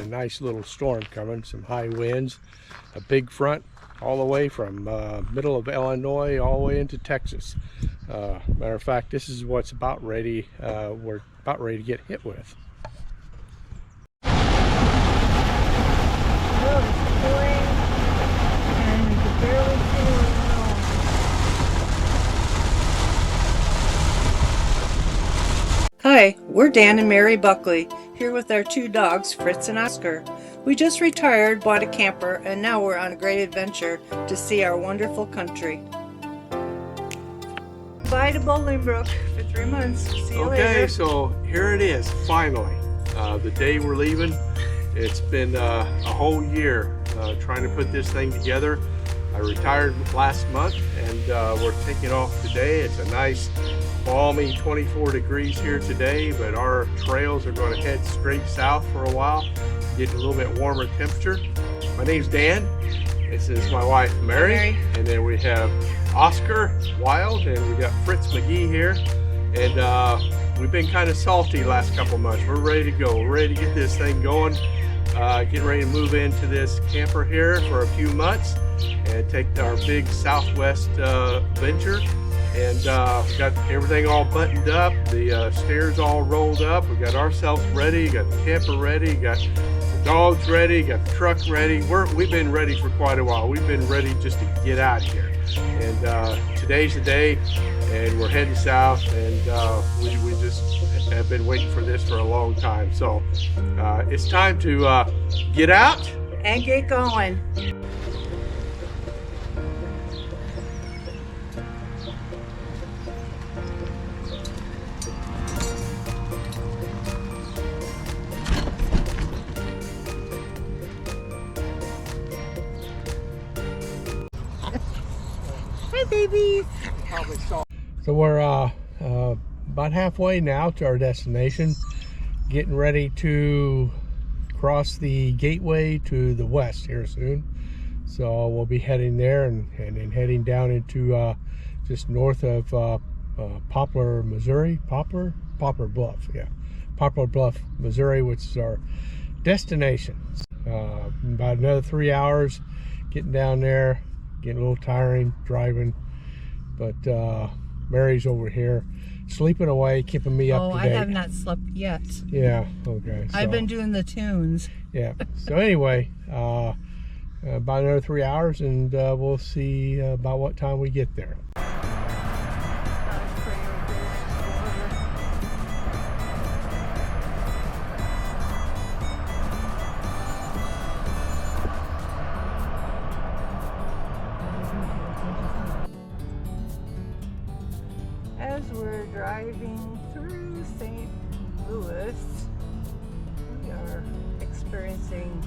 nice little storm coming, some high winds, a big front all the way from middle of Illinois all the way into Texas. Matter of fact, this is what's about ready, we're about ready to get hit with. Hi, we're Dan and Mary Buckley, here with our two dogs, Fritz and Oscar. We just retired, bought a camper, and now we're on a great adventure to see our wonderful country. Bye to Bolingbrook for 3 months. See you later. Okay, so here it is, finally. The day we're leaving. It's been a whole year trying to put this thing together. I retired last month and we're taking off today. It's a nice balmy 24 degrees here today, but our trails are going to head straight south for a while, getting a little bit warmer temperature. My name's Dan. This is my wife Mary. And then we have Oscar Wild, and we got Fritz McGee here. And we've been kind of salty last couple months. We're ready to go. We're ready to get this thing going. Getting ready to move into this camper here for a few months and take our big Southwest venture. And we got everything all buttoned up, the stairs all rolled up, we got ourselves ready, got the camper ready, got the dogs ready, got the truck ready. We've been ready for quite a while. We've been ready just to get out of here. And today's the day, and we're heading south, and we just have been waiting for this for a long time. So it's time to get out and get going. Hi, babies. So we're about halfway now to our destination, getting ready to cross the gateway to the west here soon. So we'll be heading there and then heading down into just north of Poplar, Missouri. Poplar Bluff, yeah. Poplar Bluff, Missouri, which is our destination. About another 3 hours getting down there, getting a little tiring driving, but Mary's over here sleeping away, keeping me up to date. I have not slept yet. Yeah, okay. So, I've been doing the tunes. Yeah, so anyway, about another 3 hours, and we'll see about what time we get there. As we're driving through St. Louis, we are experiencing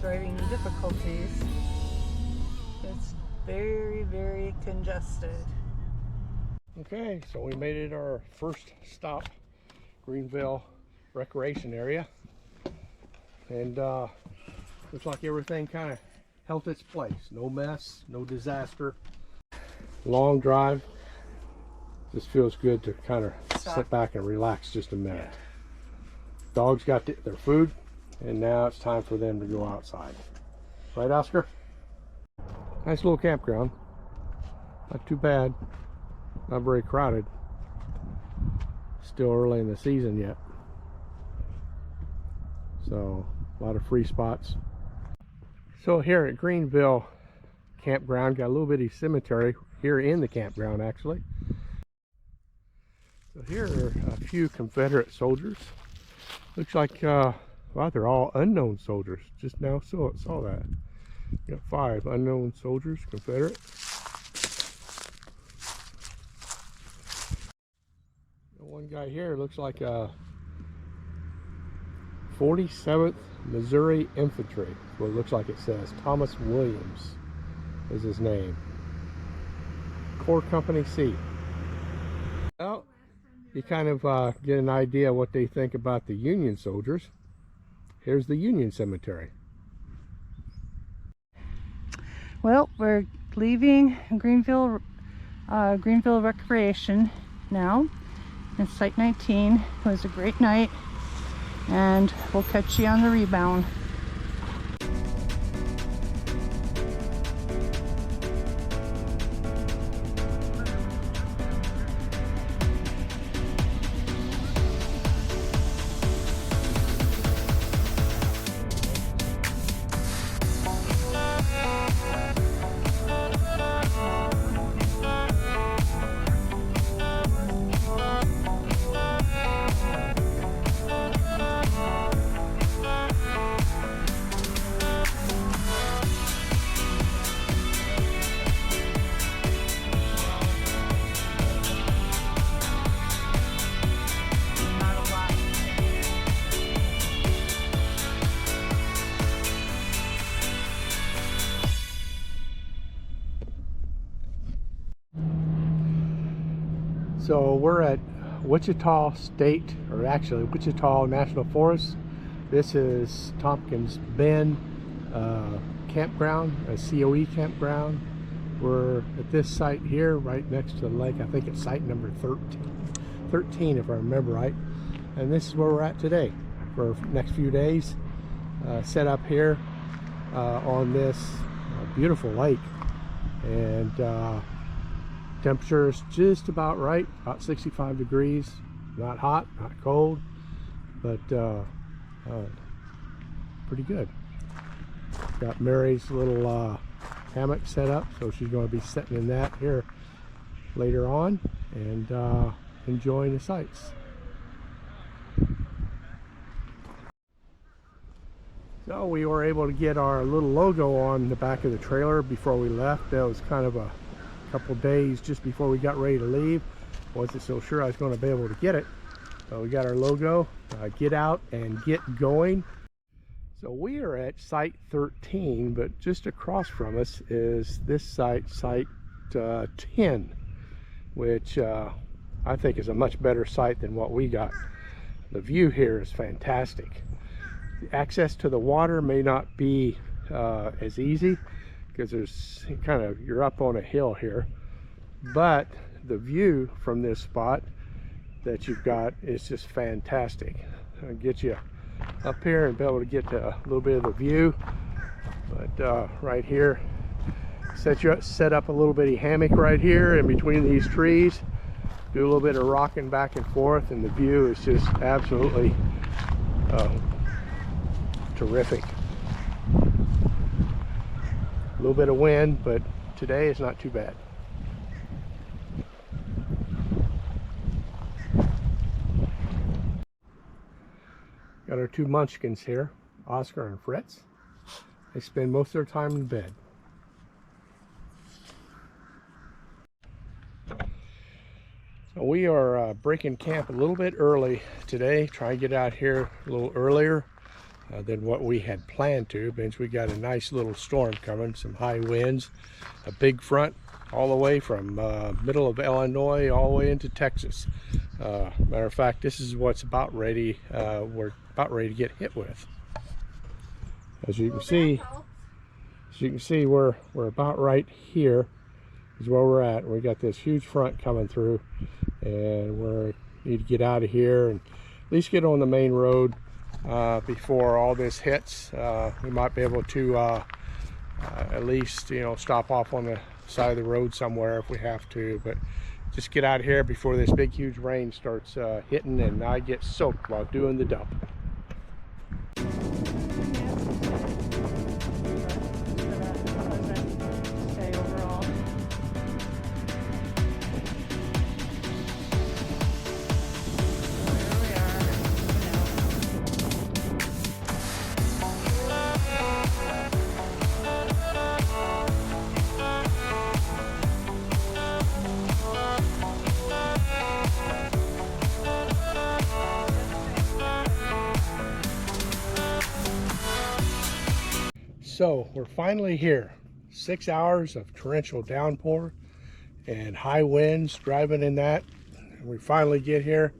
driving difficulties. It's very, very congested. Okay, so we made it our first stop, Greenville Recreation Area, and looks like everything kind of held its place. No mess, no disaster. Long drive. Just feels good to kind of sit back and relax just a minute. Dogs got their food, and now it's time for them to go outside. Right, Oscar? Nice little campground. Not too bad. Not very crowded. Still early in the season yet. So, a lot of free spots. So here at Greenville Campground, got a little bitty cemetery here in the campground actually. So here are a few Confederate soldiers. Looks like, well, they're all unknown soldiers. Just now saw that. We got 5 unknown soldiers, Confederate. One guy here looks like a 47th Missouri Infantry. That's what it looks like it says. Thomas Williams is his name. Corps Company C. Well, you kind of get an idea what they think about the Union soldiers. Here's the Union Cemetery. Well, we're leaving Greenville Recreation now. It's Site 19. It was a great night, and we'll catch you on the rebound. So we're at Wichita State, or actually Wichita National Forest. This is Tompkins Bend campground, a COE campground. We're at this site here right next to the lake. I think it's site number 13 if I remember right. And this is where we're at today for the next few days. Set up here on this beautiful lake, and temperature is just about right, about 65 degrees. Not hot, not cold, but pretty good. Got Mary's little hammock set up, so she's going to be sitting in that here later on and enjoying the sights. So we were able to get our little logo on the back of the trailer before we left. That was kind of a couple days just before we got ready to leave. Wasn't so sure I was going to be able to get it. So we got our logo, get out and get going. So we are at site 13, but just across from us is this site 10, which I think is a much better site than what we got. The view here is fantastic. Access to the water may not be as easy because there's you're up on a hill here, but the view from this spot that you've got is just fantastic. I'll get you up here and be able to get to a little bit of the view, but right here, set up a little bitty hammock right here in between these trees, do a little bit of rocking back and forth, and the view is just absolutely terrific. A little bit of wind, but today it's not too bad. Got our two munchkins here, Oscar and Fritz. They spend most of their time in bed. So we are breaking camp a little bit early today, trying to get out here a little earlier than what we had planned to, because we got a nice little storm coming, some high winds, a big front all the way from middle of Illinois all the way into Texas. Matter of fact, this is what's about ready, we're about ready to get hit with. As you can see, we're about right here is where we're at. We got this huge front coming through, and we need to get out of here and at least get on the main road before all this hits. We might be able to at least, stop off on the side of the road somewhere if we have to, but just get out of here before this big huge rain starts hitting and I get soaked while doing the dump. So we're finally here. 6 hours of torrential downpour and high winds, driving in that. We finally get here,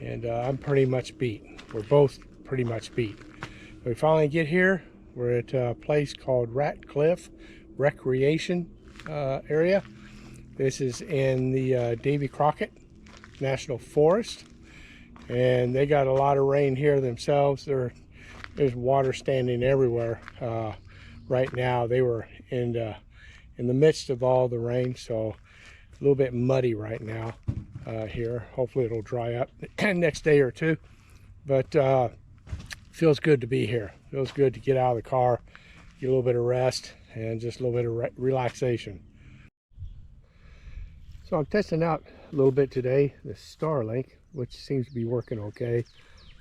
and I'm pretty much beat. We're both pretty much beat. We finally get here. We're at a place called Ratcliffe Recreation area. This is in the Davy Crockett National Forest, and they got a lot of rain here themselves. There's water standing everywhere right now. They were in the midst of all the rain, so a little bit muddy right now here. Hopefully it'll dry up next day or two, but feels good to be here. Feels good to get out of the car, get a little bit of rest, and just a little bit of relaxation. So I'm testing out a little bit today the Starlink, which seems to be working okay.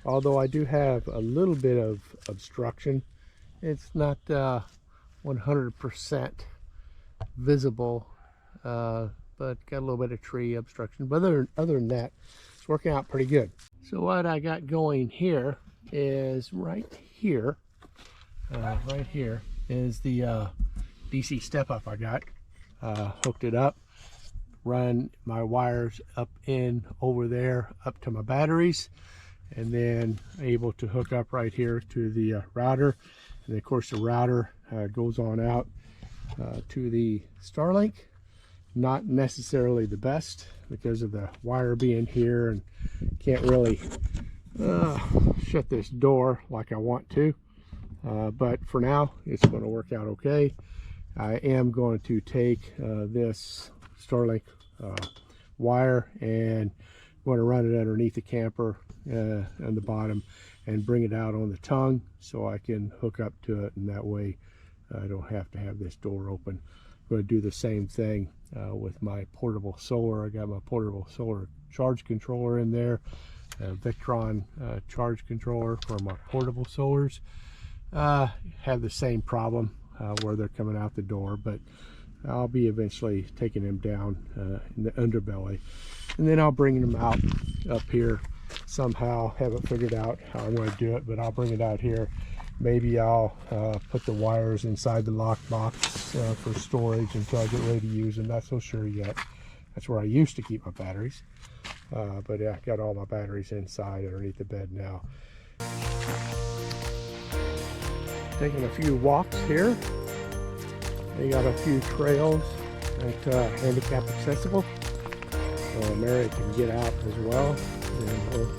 Although I do have a little bit of obstruction. It's not 100% visible, but got a little bit of tree obstruction. But other than that, it's working out pretty good. So what I got going here is right here is the DC step up I got. Hooked it up. run my wires up in over there up to my batteries, and then able to hook up right here to the router. And of course the router goes on out to the Starlink. Not necessarily the best because of the wire being here, and can't really shut this door like I want to, but for now it's going to work out okay. I am going to take this Starlink wire and going to run it underneath the camper on the bottom and bring it out on the tongue so I can hook up to it, and that way I don't have to have this door open. I'm going to do the same thing with my portable solar. I got my portable solar charge controller in there, Victron charge controller for my portable solars. Have the same problem where they're coming out the door, but I'll be eventually taking them down in the underbelly, and then I'll bring them out up here somehow. Haven't figured out how I'm going to do it, but I'll bring it out here. Maybe I'll put the wires inside the lockbox for storage until I get ready to use them. Not so sure yet. That's where I used to keep my batteries, but yeah, I got all my batteries inside underneath the bed now. Taking a few walks here. They got a few trails that are handicap accessible, so Mary can get out as well, and we'll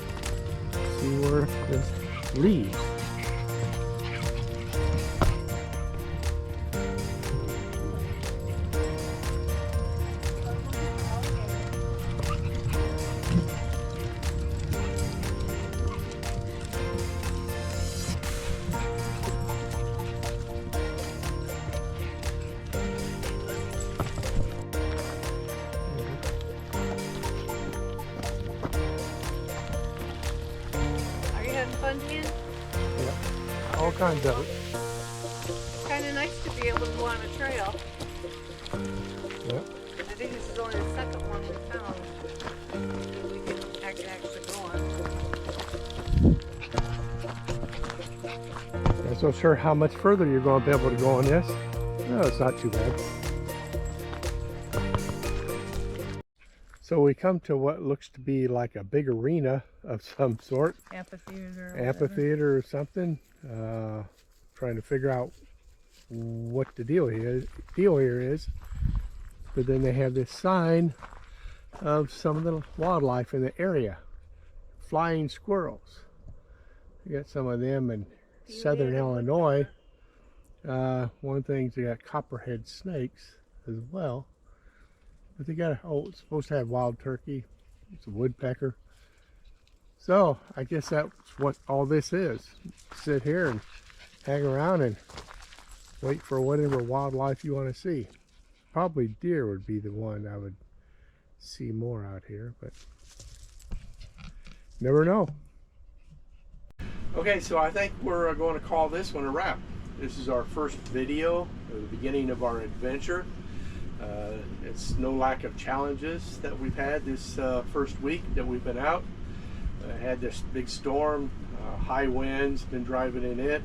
see where this leads. Fun, Dan? Yeah, all kinds of it. It's kind of nice to be able to go on a trail. Yep. I think this is only the second one we found that we can actually go on. Not so sure how much further you're going to be able to go on this. No, it's not too bad. So we come to what looks to be like a big arena of some sort. Amphitheater or something. Trying to figure out what the deal here is. But then they have this sign of some of the wildlife in the area. Flying squirrels. You got some of them in southern Illinois. One thing's they got copperhead snakes as well. But they got, it's supposed to have wild turkey. It's a woodpecker. So I guess that's what all this is. Sit here and hang around and wait for whatever wildlife you want to see. Probably deer would be the one I would see more out here, but never know. Okay, so I think we're going to call this one a wrap. This is our first video at the beginning of our adventure. It's no lack of challenges that we've had this first week that we've been out. Had this big storm, high winds, been driving in it.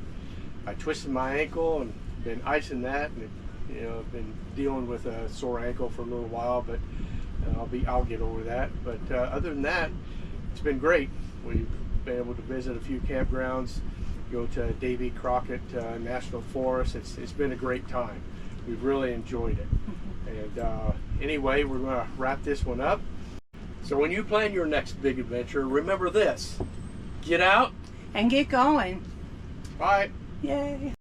I twisted my ankle and been icing that, and I've been dealing with a sore ankle for a little while, but I'll get over that. But other than that, it's been great. We've been able to visit a few campgrounds, go to Davy Crockett National Forest. It's been a great time. We've really enjoyed it. And anyway, we're going to wrap this one up. So when you plan your next big adventure, remember this: get out and get going. Bye. Yay.